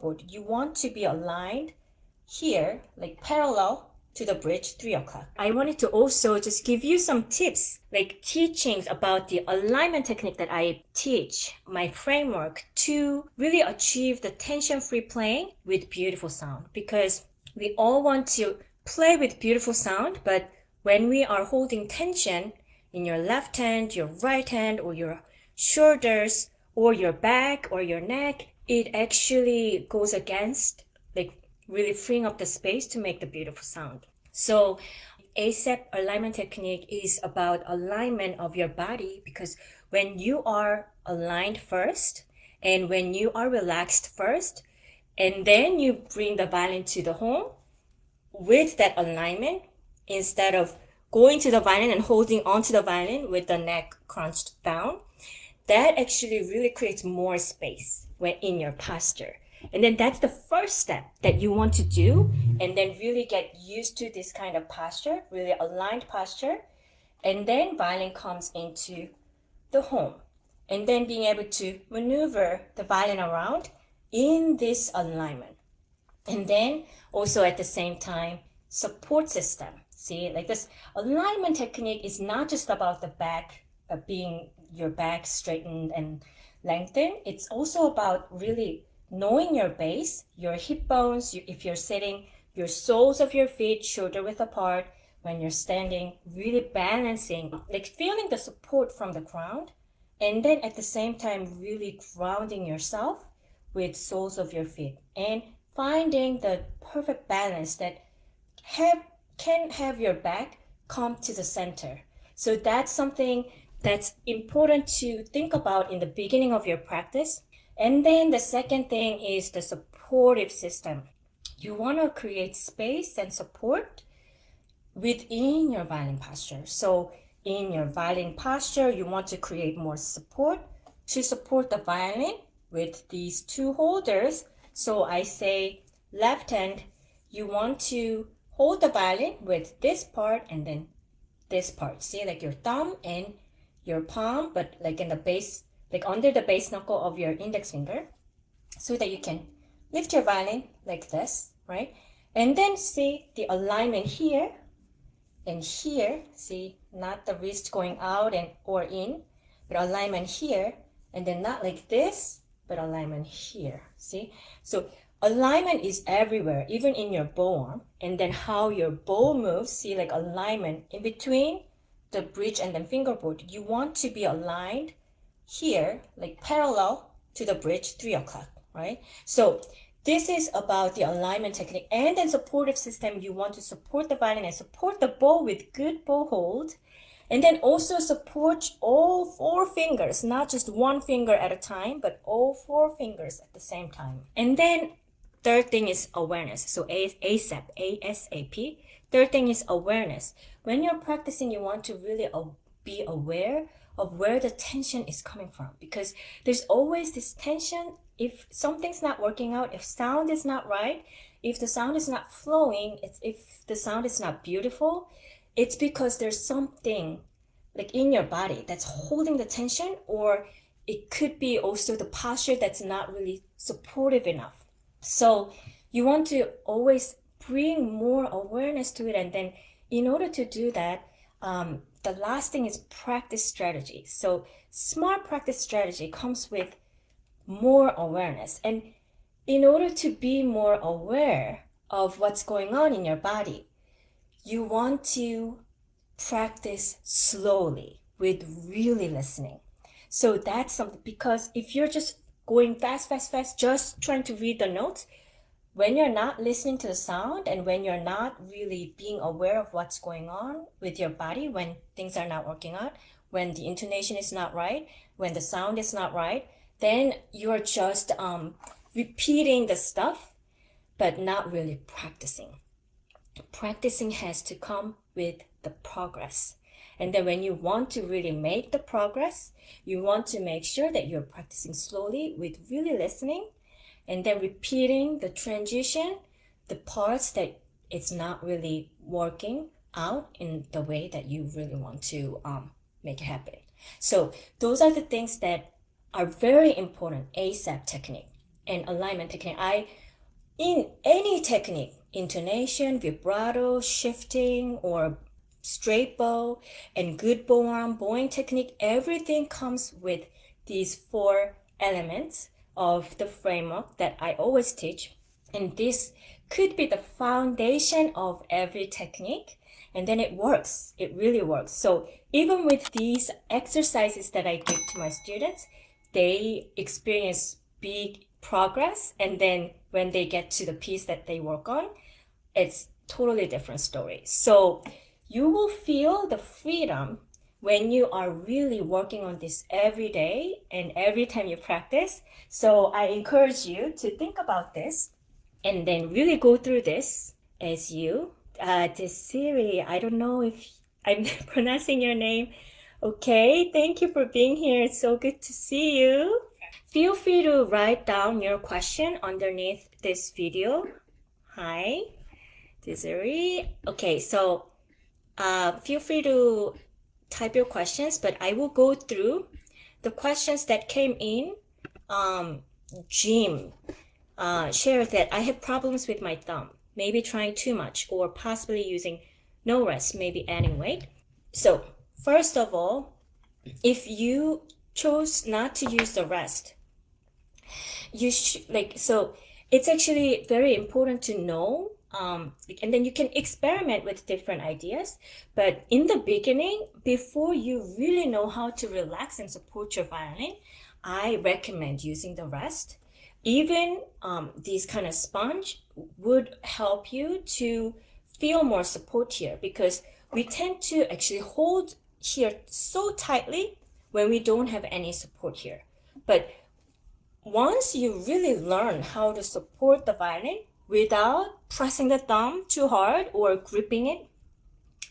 board. You want to be aligned here, like parallel to the bridge 3 o'clock. I wanted to also just give you some tips, like teachings about the alignment technique that I teach, my framework to really achieve the tension-free playing with beautiful sound. Because we all want to play with beautiful sound, but when we are holding tension in your left hand, your right hand, or your shoulders, or your back, or your neck, it actually goes against like really freeing up the space to make the beautiful sound. So 𝗍𝗍 alignment technique is about alignment of your body, because when you are aligned first and when you are relaxed first, and then you bring the violin to the home with that alignment, instead of going to the violin and holding onto the violin with the neck crunched down, that actually really creates more space when in your posture. And then that's the first step that you want to do, and then really get used to this kind of posture, really aligned posture. And then violin comes into the home, and then being able to maneuver the violin around in this alignment. And then also at the same time, support system. See, like this alignment technique is not just about the back, being your back straightened and lengthened. It's also about really knowing your base, your hip bones, if you're sitting, your soles of your feet shoulder width apart. When you're standing, really balancing, like feeling the support from the ground, and then at the same time really grounding yourself with soles of your feet and finding the perfect balance that can have your back come to the center. So that's something that's important to think about in the beginning of your practice. And then the second thing is the supportive system. You want to create space and support within your violin posture. So in your violin posture, you want to create more support to support the violin with these two holders. So I say left hand, you want to hold the violin with this part and then this part. See, like your thumb and your palm, but like in the base, like under the base knuckle of your index finger, so that you can lift your violin like this, right? And then see the alignment here and here. See, not the wrist going out and or in, but alignment here, and then not like this, but alignment here. See, so alignment is everywhere, even in your bow arm, and then how your bow moves. See, like alignment in between the bridge and then fingerboard. You want to be aligned here, like parallel to the bridge 3 o'clock, right? So this is about the alignment technique. And then supportive system, you want to support the violin and support the bow with good bow hold. And then also support all 4 fingers, not just one finger at a time, but all 4 fingers at the same time. And then third thing is awareness. So 𝗍𝗍, ASAP. Third thing is awareness. When you're practicing, you want to really be aware of where the tension is coming from, because there's always this tension. If something's not working out, if sound is not right, if the sound is not flowing, if the sound is not beautiful, it's because there's something like in your body that's holding the tension, or it could be also the posture that's not really supportive enough. So you want to always bring more awareness to it. And then in order to do that, the last thing is practice strategy. So smart practice strategy comes with more awareness. And in order to be more aware of what's going on in your body, you want to practice slowly with really listening. So that's something, because if you're just going fast, just trying to read the notes, when you're not listening to the sound and when you're not really being aware of what's going on with your body, when things are not working out, when the intonation is not right, when the sound is not right, then you're just repeating the stuff, but not really practicing. Practicing has to come with the progress. And then when you want to really make the progress, you want to make sure that you're practicing slowly with really listening, and then repeating the transition, the parts that it's not really working out in the way that you really want to make it happen. So those are the things that are very important, 𝗍𝗍 technique. and alignment technique. In any technique, intonation, vibrato, shifting, or straight bow, and good bow arm, bowing technique, everything comes with these 4 elements of the framework that I always teach. And this could be the foundation of every technique. And then it works. It really works. So even with these exercises that I give to my students, they experience big progress. And then when they get to the piece that they work on, it's totally different story. So you will feel the freedom when you are really working on this every day and every time you practice. So I encourage you to think about this and then really go through this as you. 𝗪𝗛𝗍, I don't know if I'm pronouncing your name. Okay, thank you for being here. It's so good to see you. Feel free to write down your question underneath this video. Hi, 𝗪𝗛𝗍. Okay, so feel free to type your questions, but I will go through the questions that came in. Jim shared that I have problems with my thumb, maybe trying too much or possibly using no rest, maybe adding weight. So first of all, if you chose not to use the rest, you should so it's actually very important to know, and then you can experiment with different ideas. But in the beginning, before you really know how to relax and support your violin, I recommend using the rest. Even these kind of sponge would help you to feel more support here, because we tend to actually hold here so tightly when we don't have any support here. But once you really learn how to support the violin without pressing the thumb too hard or gripping it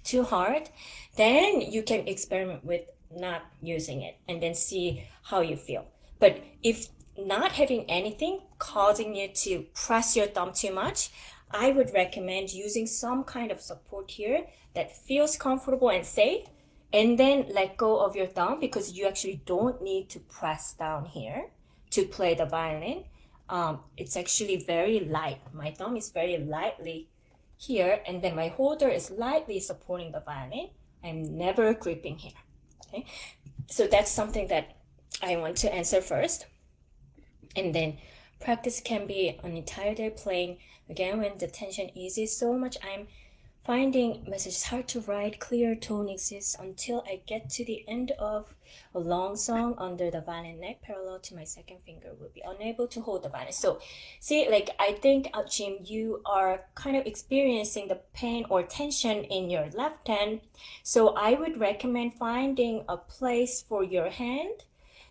too hard, then you can experiment with not using it and then see how you feel. But if not having anything causing you to press your thumb too much, I would recommend using some kind of support here that feels comfortable and safe, and then let go of your thumb, because you actually don't need to press down here to play the violin. It's actually very light. My thumb is very lightly here, and then my holder is lightly supporting the violin. I'm never gripping here. Okay, so that's something that I want to answer first. And then practice can be an entire day playing. Again, when the tension eases so much, I'm finding messages hard to write. Clear tone exists until I get to the end of a long song under the violin neck, parallel to my second finger, will be unable to hold the violin. So see, I think, Jim, you are kind of experiencing the pain or tension in your left hand. So I would recommend finding a place for your hand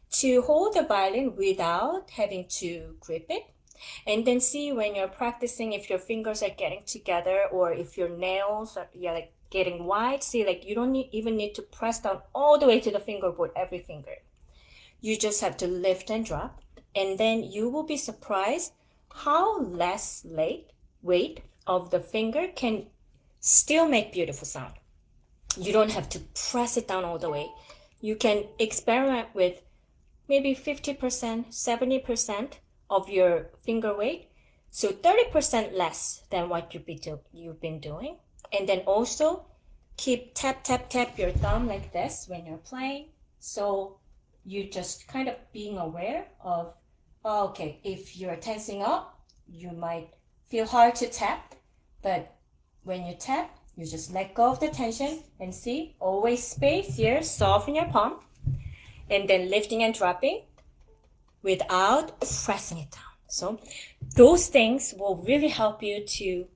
to hold the violin without having to grip it. And then see, when you're practicing, if your fingers are getting together or if your nails are getting wide, see, you don't even need to press down all the way to the fingerboard, every finger. You just have to lift and drop, and then you will be surprised how less weight of the finger can still make beautiful sound. You don't have to press it down all the way. You can experiment with maybe 50%, 70% of your finger weight, so 30% less than what you've been doing. And then also keep tap your thumb like this when you're playing, so you just kind of being aware of, okay, if you're tensing up, you might feel hard to tap, but when you tap, you just let go of the tension, and see, always space here, soften your palm, and then lifting and dropping without pressing it down. So those things will really help you to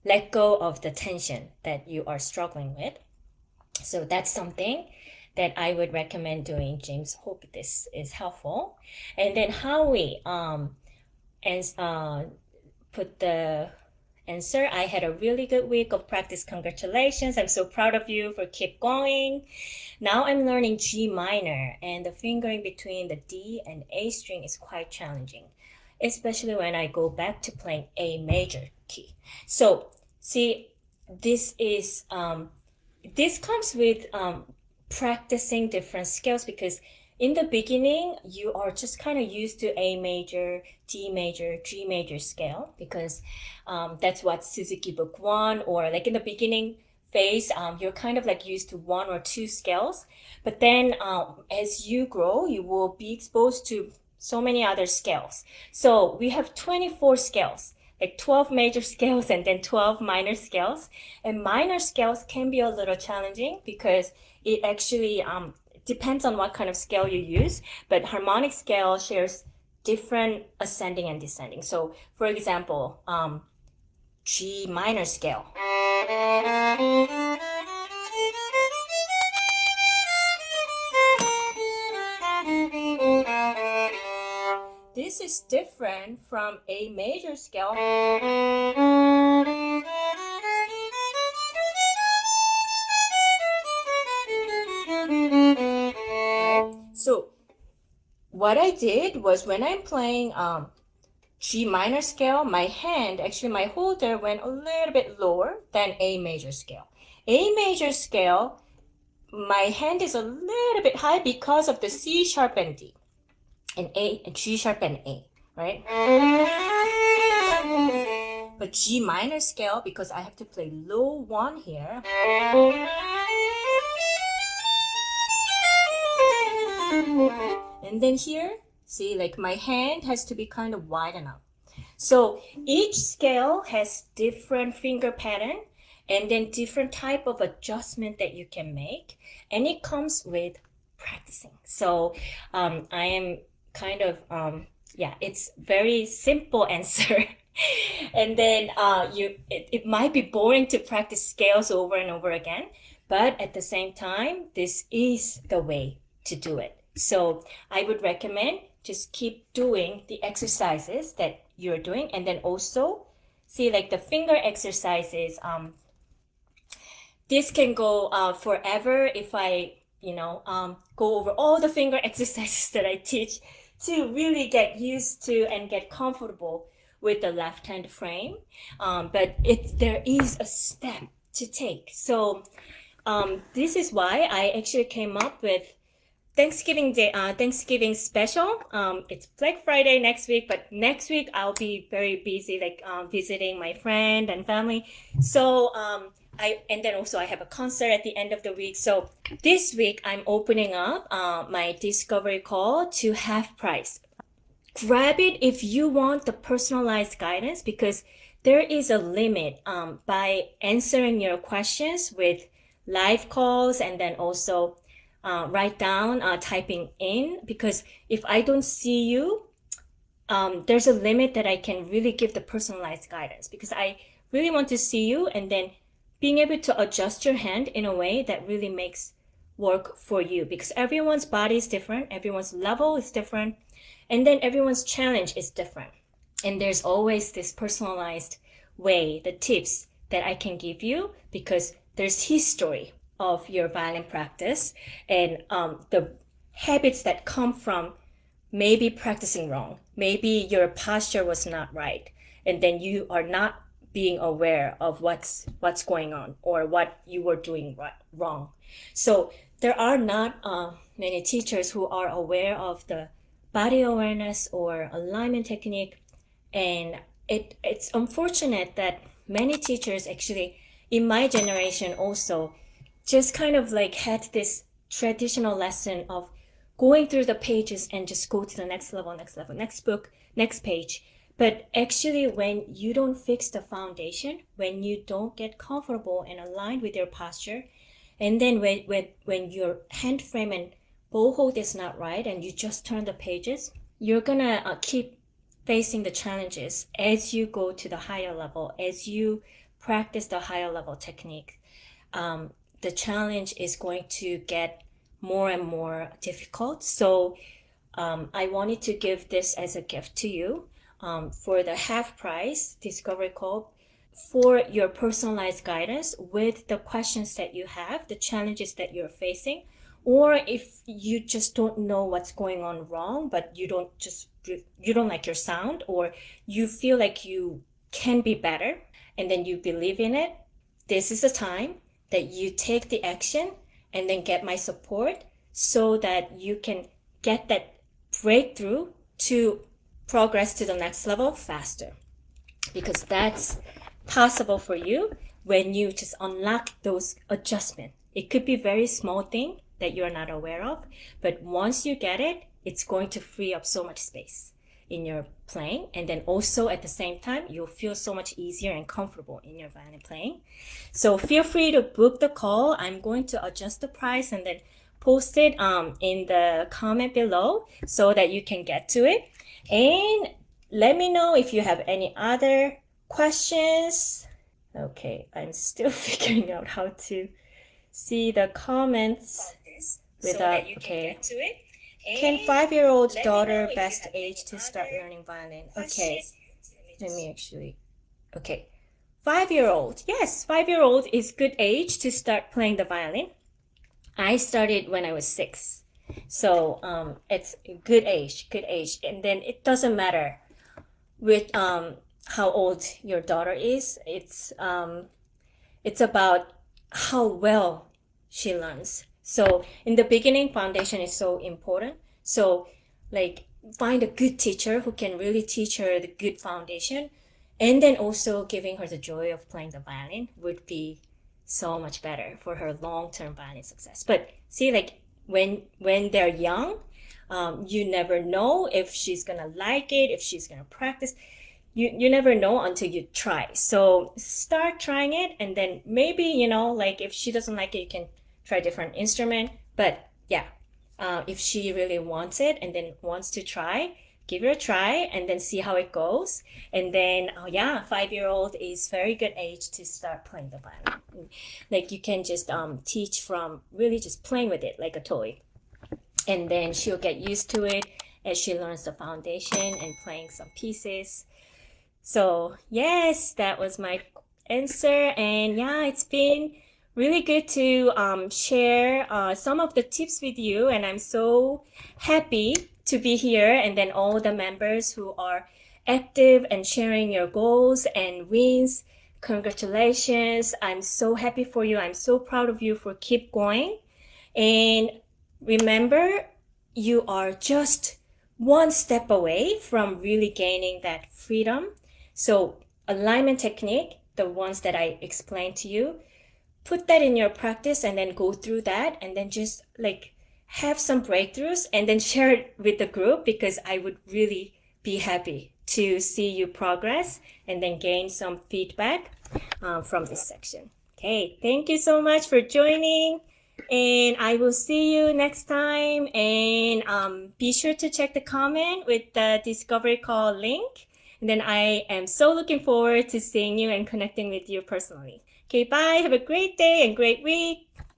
let go of the tension that you are struggling with. So that's something that I would recommend doing, James. Hope this is helpful. And then Howie put the answer. I had a really good week of practice. Congratulations. I'm so proud of you for keep going. Now I'm learning G minor, and the fingering between the D and A string is quite challenging, especially when I go back to playing A major key. So see, this comes with practicing different scales, because in the beginning, you are just kind of used to A major, D major, G major scale, because that's what Suzuki Book 1, or like in the beginning phase, you're kind of like used to 1 or 2 scales. But then as you grow, you will be exposed to so many other scales. So we have 24 scales, like 12 major scales and then 12 minor scales. And minor scales can be a little challenging because it actually depends on what kind of scale you use, but harmonic scale shares different ascending and descending. So for example, G minor scale. This is different from A major scale. So what I did was, when I'm playing G minor scale, my hand, actually my holder, went a little bit lower than A major scale. A major scale, my hand is a little bit high because of the C sharp and D, and A and G sharp and A, right? But G minor scale, because I have to play low 1 here, and then here, see, like my hand has to be kind of wide enough. So each scale has different finger pattern and then different type of adjustment that you can make, and it comes with practicing. So I am kind of it's very simple answer. And then it might be boring to practice scales over and over again, but at the same time, this is the way to do it. So I would recommend just keep doing the exercises that you're doing, and then also see, like the finger exercises. This can go forever if I go over all the finger exercises that I teach to really get used to and get comfortable with the left hand frame. But there is a step to take. So this is why I actually came up with Thanksgiving Day, Thanksgiving special. It's Black Friday next week, but next week I'll be very busy, like visiting my friend and family. So and then also I have a concert at the end of the week. So this week I'm opening up my discovery call to half price. Grab it if you want the personalized guidance, because there is a limit by answering your questions with live calls, and then also write down, typing in, because if I don't see you, there's a limit that I can really give the personalized guidance, because I really want to see you, and then being able to adjust your hand in a way that really makes work for you, because everyone's body is different, everyone's level is different, and then everyone's challenge is different. And there's always this personalized way, the tips that I can give you, because there's history of your violin practice and the habits that come from maybe practicing wrong. Maybe your posture was not right, and then you are not being aware of what's going on or what you were doing wrong. So there are not many teachers who are aware of the body awareness or alignment technique, and it's unfortunate that many teachers actually in my generation also just kind of like had this traditional lesson of going through the pages and just go to the next level, next book, next page. But actually, when you don't fix the foundation, when you don't get comfortable and aligned with your posture, and then when your hand frame and bow hold is not right and you just turn the pages, you're gonna keep facing the challenges as you go to the higher level, as you practice the higher level technique. The challenge is going to get more and more difficult. So I wanted to give this as a gift to you for the half price discovery call, for your personalized guidance with the questions that you have, the challenges that you're facing, or if you just don't know what's going on wrong, but you don't like your sound, or you feel like you can be better and then you believe in it. This is the time that you take the action and then get my support so that you can get that breakthrough to progress to the next level faster, because that's possible for you when you just unlock those adjustments. It could be very small thing that you're not aware of, but once you get it, it's going to free up so much space in your playing, and then also at the same time you'll feel so much easier and comfortable in your violin playing. So feel free to book the call. I'm going to adjust the price and then post it in the comment below so that you can get to it. And let me know if you have any other questions. Okay, I'm still figuring out how to see the comments without, okay. Can 5-year-old daughter best age to start learning violin? Okay, let me actually, okay. 5-year-old, yes, 5-year-old is good age to start playing the violin. I started when I was 6. So it's a good age. And then it doesn't matter with how old your daughter is. It's about how well she learns. So in the beginning, foundation is so important. So like find a good teacher who can really teach her the good foundation, and then also giving her the joy of playing the violin would be so much better for her long-term violin success. But see, like when they're young, you never know if she's gonna like it, if she's gonna practice. You never know until you try. So start trying it, and then maybe, you know, like if she doesn't like it, you can try a different instrument. But yeah, if she really wants it and then wants to try, give her a try and then see how it goes. And then, oh yeah, 5-year-old is very good age to start playing the violin. Like you can just teach from really just playing with it like a toy. And then she'll get used to it as she learns the foundation and playing some pieces. So yes, that was my answer. And yeah, it's been really good to share some of the tips with you, and I'm so happy to be here, and then all the members who are active and sharing your goals and wins. Congratulations. I'm so happy for you. I'm so proud of you for keep going. And remember, you are just one step away from really gaining that freedom. So alignment technique, the ones that I explained to you, put that in your practice and then go through that, and then just like have some breakthroughs and then share it with the group, because I would really be happy to see you progress and then gain some feedback from this section. Okay, thank you so much for joining, and I will see you next time. And be sure to check the comment with the discovery call link. And then I am so looking forward to seeing you and connecting with you personally. Okay, bye. Have a great day and great week.